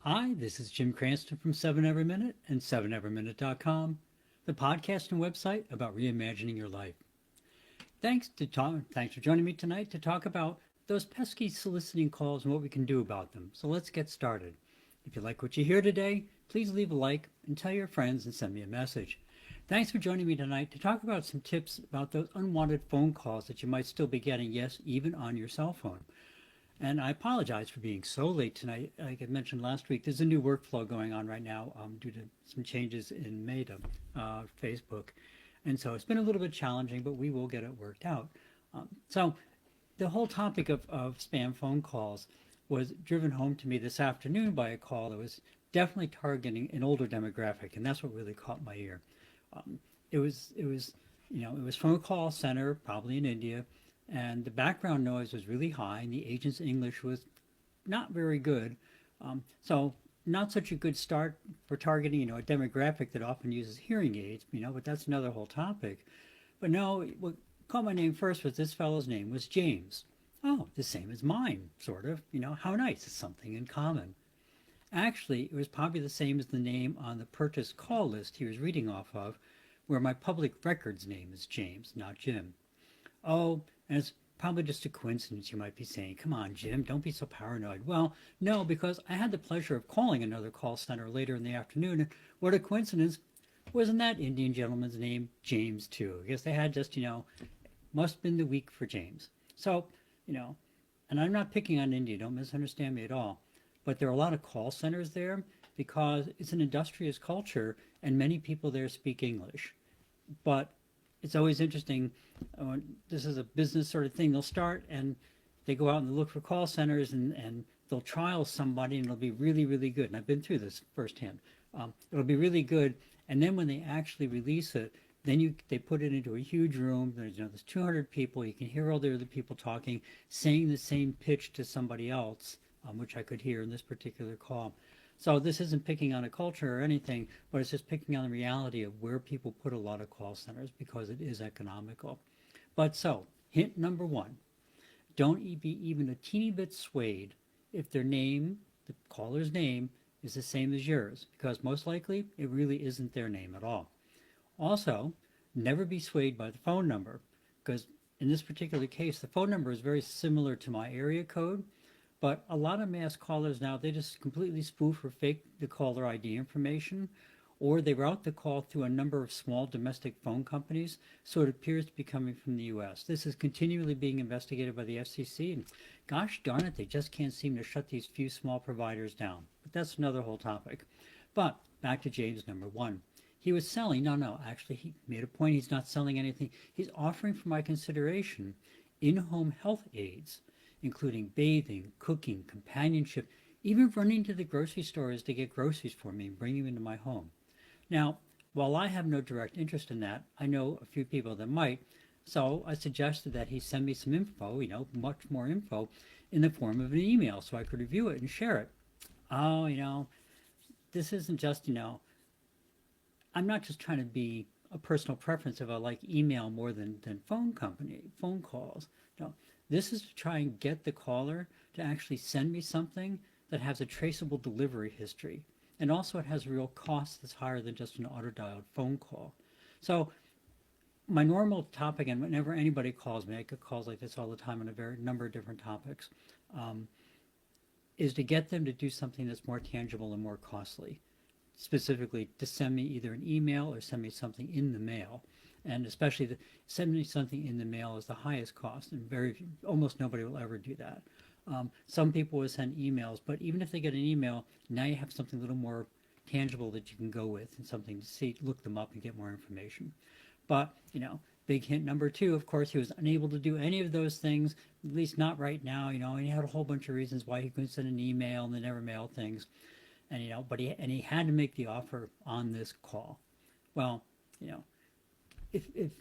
Hi, this is Jim Cranston from 7 Every Minute and 7everyminute.com, the podcast and website about reimagining your life. Thanks for joining me tonight to talk about those pesky soliciting calls and what we can do about them. So let's get started. If you like what you hear today, please leave a like and tell your friends and send me a message. Thanks for joining me tonight to talk about some tips about those unwanted phone calls that you might still be getting, yes, even on your cell phone. And I apologize for being so late tonight. Like I mentioned last week, there's a new workflow going on right now due to some changes in Meta, Facebook. And so it's been a little bit challenging, but we will get it worked out. So the whole topic of spam phone calls was driven home to me this afternoon by a call that was definitely targeting an older demographic, and that's what really caught my ear. Um, it was from a call center, probably in India, and the background noise was really high, and the agent's English was not very good. So not such a good start for targeting, a demographic that often uses hearing aids, but that's another whole topic. But no, what caught my name first was this fellow's name was James. Oh, the same as mine, sort of. How nice. It's something in common. Actually, it was probably the same as the name on the purchase call list he was reading off of, where my public records name is James, not Jim. Oh, and it's probably just a coincidence, you might be saying. Come on, Jim, don't be so paranoid. Well, no, because I had the pleasure of calling another call center later in the afternoon, and what a coincidence. Wasn't that Indian gentleman's name James, too? I guess they had just, must have been the week for James. So, you know, and I'm not picking on India, don't misunderstand me at all. But there are a lot of call centers there because it's an industrious culture and many people there speak English. But it's always interesting. This is a business sort of thing. They'll start and they go out and look for call centers and they'll trial somebody and it'll be really, really good. And I've been through this firsthand. It'll be really good. And then when they actually release it, then they put it into a huge room. There's 200 people. You can hear all the other people talking, saying the same pitch to somebody else, which I could hear in this particular call. So this isn't picking on a culture or anything, but it's just picking on the reality of where people put a lot of call centers because it is economical. But so, hint number one, don't be even a teeny bit swayed if their name, the caller's name, is the same as yours, because most likely it really isn't their name at all. Also, never be swayed by the phone number, because in this particular case, the phone number is very similar to my area code, but a lot of mass callers now, they just completely spoof or fake the caller ID information, or they route the call through a number of small domestic phone companies, so it appears to be coming from the US. This is continually being investigated by the FCC, and gosh darn it, they just can't seem to shut these few small providers down. But that's another whole topic. But back to James number one. He was selling, no, actually, he made a point he's not selling anything. He's offering for my consideration in-home health aids, including bathing, cooking, companionship, even running to the grocery stores to get groceries for me and bring them into my home. Now, while I have no direct interest in that, I know a few people that might, so I suggested that he send me some info, much more info, in the form of an email so I could review it and share it. Oh, this isn't just, I'm not just trying to be a personal preference if I like email more than phone calls. No, this is to try and get the caller to actually send me something that has a traceable delivery history. And also it has a real cost that's higher than just an auto-dialed phone call. So my normal topic, and whenever anybody calls me, I get calls like this all the time on a very number of different topics, um, is to get them to do something that's more tangible and more costly. Specifically, to send me either an email or send me something in the mail. And especially send me something in the mail is the highest cost, and almost nobody will ever do that. Some people will send emails, but even if they get an email, now you have something a little more tangible that you can go with and something to see, look them up and get more information. But, big hint number two, of course, he was unable to do any of those things, at least not right now, and he had a whole bunch of reasons why he couldn't send an email and they never mail things. And, but he had to make the offer on this call. Well, if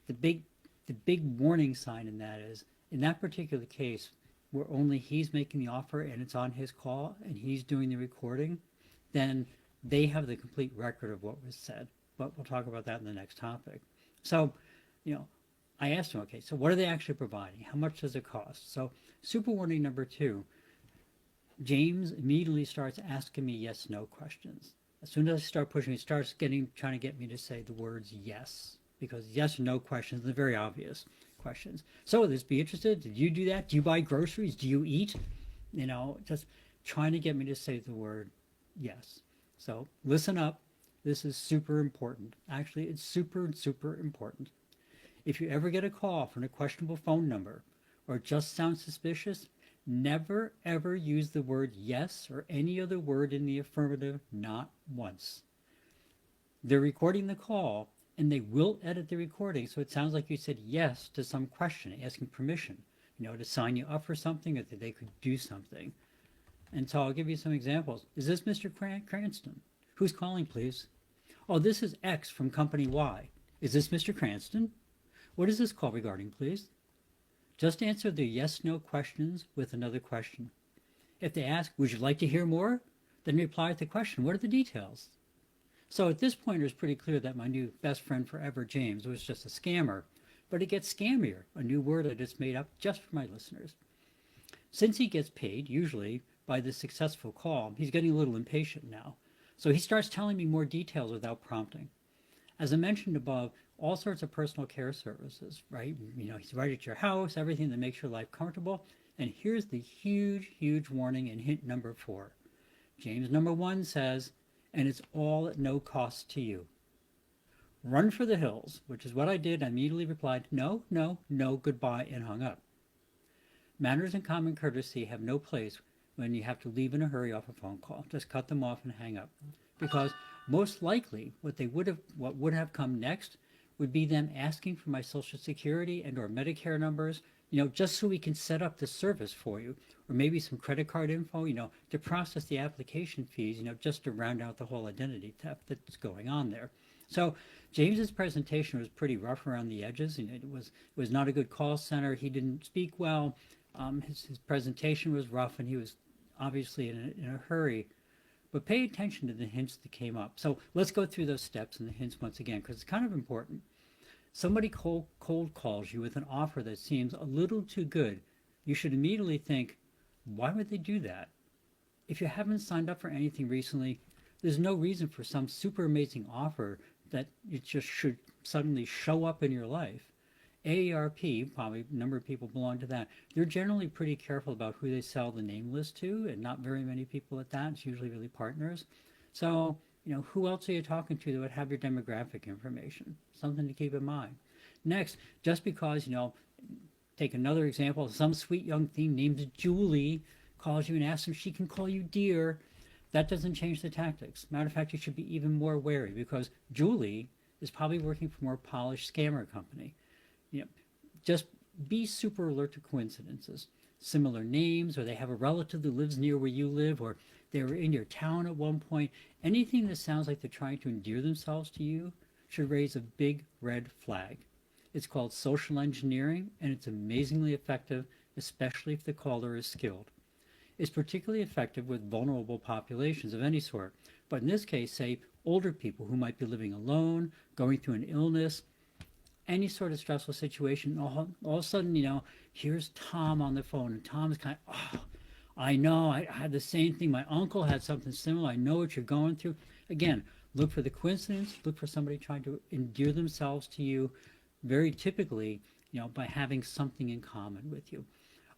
the big warning sign in that is, in that particular case, where only he's making the offer and it's on his call and he's doing the recording, then they have the complete record of what was said. But we'll talk about that in the next topic. So, I asked him, okay, so what are they actually providing? How much does it cost? So super warning number two, James immediately starts asking me yes no questions. As soon as I start pushing, he starts trying to get me to say the words yes, because yes or no questions are very obvious questions. So, would this be interested? Did you do that? Do you buy groceries? Do you eat? Just trying to get me to say the word yes. So, listen up. This is super important. Actually, it's super, super important. If you ever get a call from a questionable phone number or it just sounds suspicious, never ever use the word yes or any other word in the affirmative, not once. They're recording the call and they will edit the recording so it sounds like you said yes to some question, asking permission, to sign you up for something or that they could do something. And so I'll give you some examples. Is this Mr. Cranston? Who's calling, please? Oh, this is X from company Y. Is this Mr. Cranston? What is this call regarding, please? Just answer the yes/no questions with another question. If they ask, would you like to hear more? Then reply with the question, what are the details? So at this point, it was pretty clear that my new best friend forever, James, was just a scammer. But it gets scammier, a new word I just made up just for my listeners. Since he gets paid, usually, by the successful call, he's getting a little impatient now. So he starts telling me more details without prompting. As I mentioned above, all sorts of personal care services, right? He's right at your house, everything that makes your life comfortable. And here's the huge, huge warning in hint number 4. James number 1 says, and it's all at no cost to you. Run for the hills, which is what I did. I immediately replied, no, no, no, goodbye, and hung up. Manners and common courtesy have no place when you have to leave in a hurry off a phone call. Just cut them off and hang up. Because most likely what would have come next would be them asking for my Social Security and or Medicare numbers, just so we can set up the service for you, or maybe some credit card info, to process the application fees, just to round out the whole identity theft that's going on there. So James's presentation was pretty rough around the edges, and it was not a good call center. He didn't speak well. His presentation was rough, and he was obviously in a hurry. But pay attention to the hints that came up. So let's go through those steps and the hints once again, because it's kind of important. Somebody cold calls you with an offer that seems a little too good. You should immediately think, why would they do that? If you haven't signed up for anything recently, there's no reason for some super amazing offer that it just should suddenly show up in your life. AARP, probably a number of people belong to that. They're generally pretty careful about who they sell the name list to, and not very many people at that. It's usually really partners. So, who else are you talking to that would have your demographic information? Something to keep in mind. Next, just because, take another example, some sweet young thing named Julie calls you and asks if she can call you dear, that doesn't change the tactics. Matter of fact, you should be even more wary because Julie is probably working for a more polished scammer company. Just be super alert to coincidences. Similar names, or they have a relative that lives near where you live, or they were in your town at one point. Anything that sounds like they're trying to endear themselves to you should raise a big red flag. It's called social engineering, and it's amazingly effective, especially if the caller is skilled. It's particularly effective with vulnerable populations of any sort, but in this case, say, older people who might be living alone, going through an illness, any sort of stressful situation. All of a sudden, here's Tom on the phone, and Tom is kind of, oh, I know, I had the same thing. My uncle had something similar. I know what you're going through. Again, look for the coincidence. Look for somebody trying to endear themselves to you, very typically, by having something in common with you.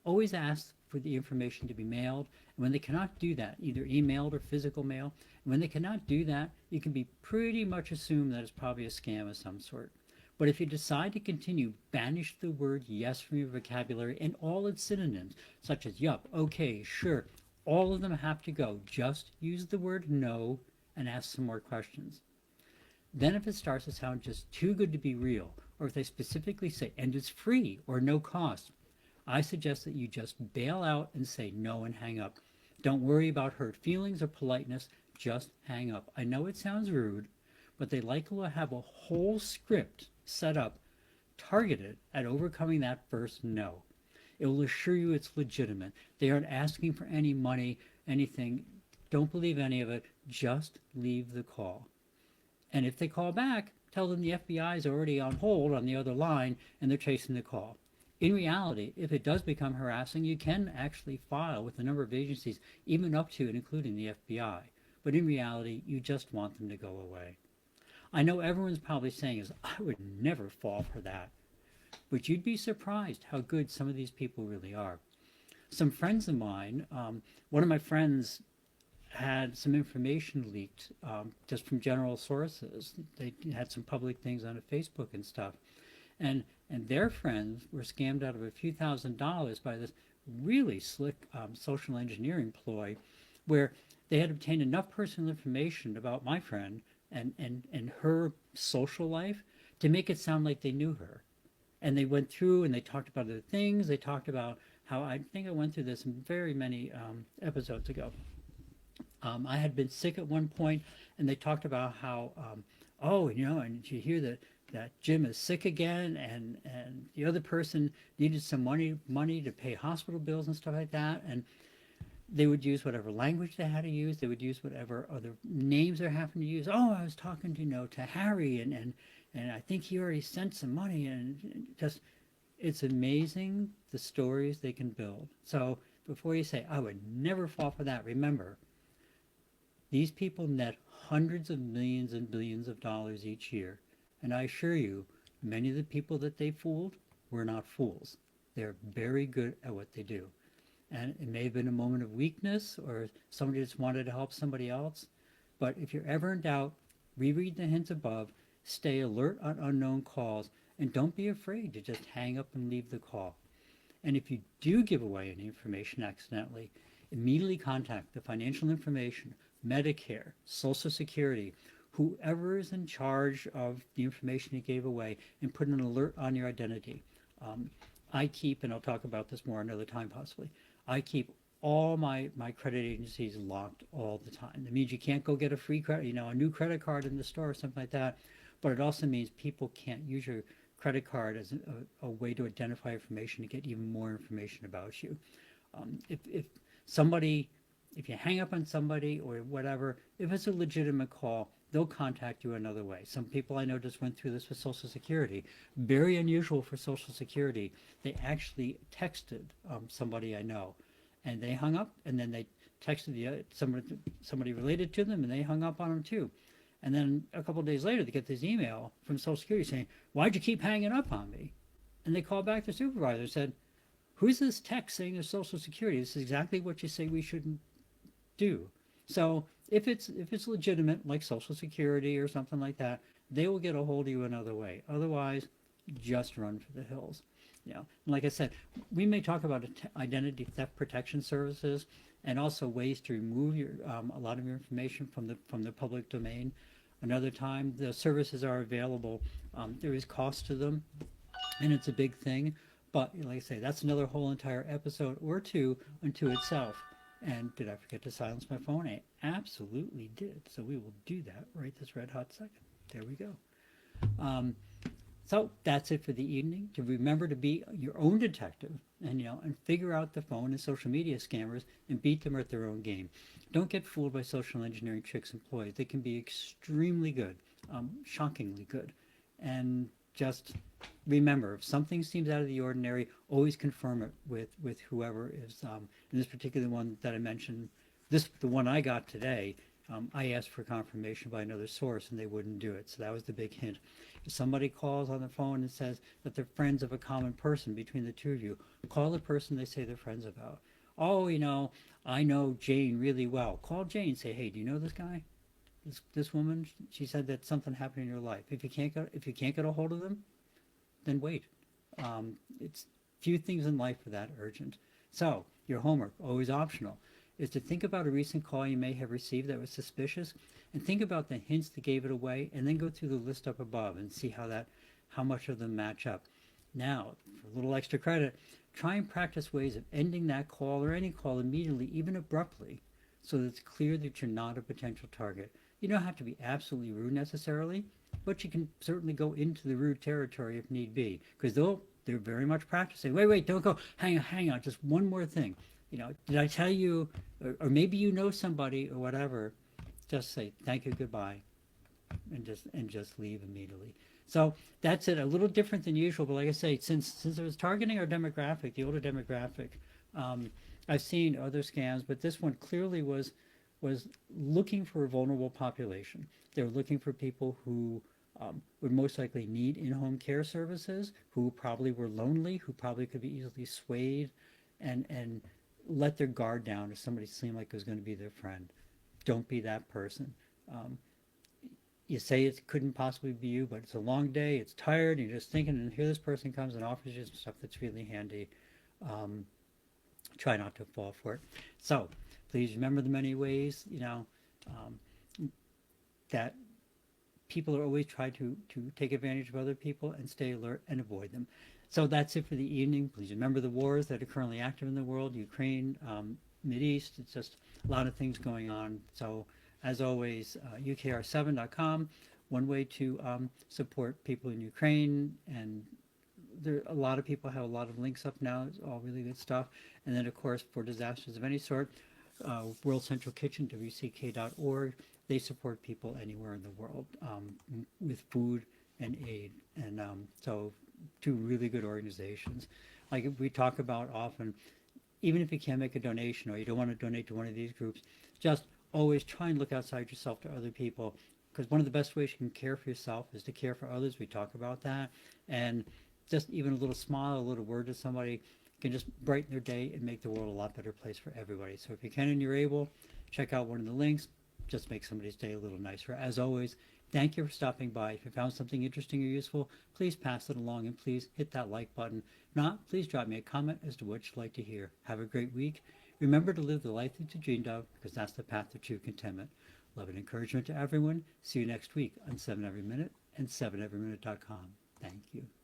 Always ask for the information to be mailed. And when they cannot do that, either emailed or physical mail, and when they cannot do that, you can be pretty much assumed that it's probably a scam of some sort. But if you decide to continue, banish the word yes from your vocabulary and all its synonyms, such as yup, okay, sure. All of them have to go. Just use the word no and ask some more questions. Then if it starts to sound just too good to be real, or if they specifically say, and it's free or no cost, I suggest that you just bail out and say no and hang up. Don't worry about hurt feelings or politeness. Just hang up. I know it sounds rude, but they likely will have a whole script set up targeted at overcoming that first no. It will assure you it's legitimate. They aren't asking for any money, anything. Don't believe any of it. Just leave the call. And if they call back, tell them the FBI is already on hold on the other line and they're chasing the call. In reality, if it does become harassing, you can actually file with a number of agencies, even up to and including the FBI. But in reality, you just want them to go away. I know everyone's probably saying is, I would never fall for that. But you'd be surprised how good some of these people really are. Some friends of mine, one of my friends had some information leaked just from general sources. They had some public things on Facebook and stuff, and their friends were scammed out of a few $1,000s by this really slick social engineering ploy, where they had obtained enough personal information about my friend and her social life to make it sound like they knew her. And they went through and they talked about other things. They talked about how, I think I went through this very many episodes ago. I had been sick at one point, and they talked about how, oh, you know, and you hear that Jim is sick again, and the other person needed some money to pay hospital bills and stuff like that, and they would use whatever language they had to use. They would use whatever other names they're having to use. Oh, I was talking to, to Harry, and I think he already sent some money, and just, it's amazing the stories they can build. So before you say, I would never fall for that, remember, these people net hundreds of millions and billions of dollars each year. And I assure you, many of the people that they fooled were not fools. They're very good at what they do. And it may have been a moment of weakness, or somebody just wanted to help somebody else. But if you're ever in doubt, reread the hints above, stay alert on unknown calls, and don't be afraid to just hang up and leave the call. And if you do give away any information accidentally, immediately contact the financial information, Medicare, Social Security, whoever is in charge of the information you gave away, and put an alert on your identity. I keep, and I'll talk about this more another time possibly, I keep all my credit agencies locked all the time. That means you can't go get a free credit, a new credit card in the store or something like that. But it also means people can't use your credit card as a way to identify information to get even more information about you. If somebody, if you hang up on somebody or whatever, if it's a legitimate call, they'll contact you another way. Some people I know just went through this with Social Security. Very unusual for Social Security. They actually texted somebody I know, and they hung up, and then they texted somebody related to them, and they hung up on them too. And then a couple of days later, they get this email from Social Security saying, why'd you keep hanging up on me? And they called back the supervisor and said, who's this text saying there's Social Security? This is exactly what you say we shouldn't do. So if it's legitimate, like Social Security or something like that, they will get a hold of you another way. Otherwise, just run for the hills. And like I said, we may talk about identity theft protection services and also ways to remove a lot of your information from the public domain. Another time, the services are available. There is cost to them, and it's a big thing. But like I say, that's another whole entire episode or two unto itself. And did I forget to silence my phone? I absolutely did. So we will do that right this red hot second. There we go. So that's it for the evening. To remember to be your own detective and figure out the phone and social media scammers and beat them at their own game. Don't get fooled by social engineering tricks and ploys. They can be extremely good, shockingly good. And just remember, if something seems out of the ordinary, always confirm it with whoever is. In this particular one that I mentioned, the one I got today, I asked for confirmation by another source and they wouldn't do it. So that was the big hint. If somebody calls on the phone and says that they're friends of a common person between the two of you, call the person they say they're friends about. Oh, I know Jane really well. Call Jane and say, hey, do you know this guy? This woman, she said that something happened in your life. If you can't get a hold of them, then wait. It's few things in life are that urgent. So your homework, always optional, is to think about a recent call you may have received that was suspicious, and think about the hints that gave it away, and then go through the list up above and see how much of them match up. Now, for a little extra credit, try and practice ways of ending that call or any call immediately, even abruptly, so that it's clear that you're not a potential target. You don't have to be absolutely rude necessarily, but you can certainly go into the rude territory if need be, because they're very much practicing. Wait, don't go. Hang on, just one more thing. Did I tell you, or maybe you know somebody or whatever, just say thank you, goodbye, and just leave immediately. So that's it. A little different than usual, but like I say, since it was targeting our demographic, the older demographic, um, I've seen other scams, but this one clearly was looking for a vulnerable population. They were looking for people who would most likely need in-home care services, who probably were lonely, who probably could be easily swayed, and let their guard down if somebody seemed like it was going to be their friend. Don't be that person. Um, you say it couldn't possibly be you, but it's a long day, it's tired, and you're just thinking, and here this person comes and offers you some stuff that's really handy. Um, Try not to fall for it. So please remember the many ways, that people are always trying to take advantage of other people, and stay alert and avoid them. So that's it for the evening. Please remember the wars that are currently active in the world, Ukraine, East. It's just a lot of things going on. So as always, ukr7.com, one way to support people in Ukraine, and there a lot of people have a lot of links up now. It's all really good stuff. And then of course for disasters of any sort, World Central Kitchen, WCK.org, they support people anywhere in the world with food and aid. And so two really good organizations. Like we talk about often, even if you can't make a donation or you don't want to donate to one of these groups, just always try and look outside yourself to other people. Because one of the best ways you can care for yourself is to care for others. We talk about that. And just even a little smile, a little word to somebody can just brighten their day and make the world a lot better place for everybody. So if you can and you're able, check out one of the links. Just make somebody's day a little nicer. As always, thank you for stopping by. If you found something interesting or useful, please pass it along, and please hit that like button. If not, please drop me a comment as to what you'd like to hear. Have a great week. Remember to live the life that you dreamed of, because that's the path to true contentment. Love and encouragement to everyone. See you next week on 7 Every Minute and 7everyminute.com. Thank you.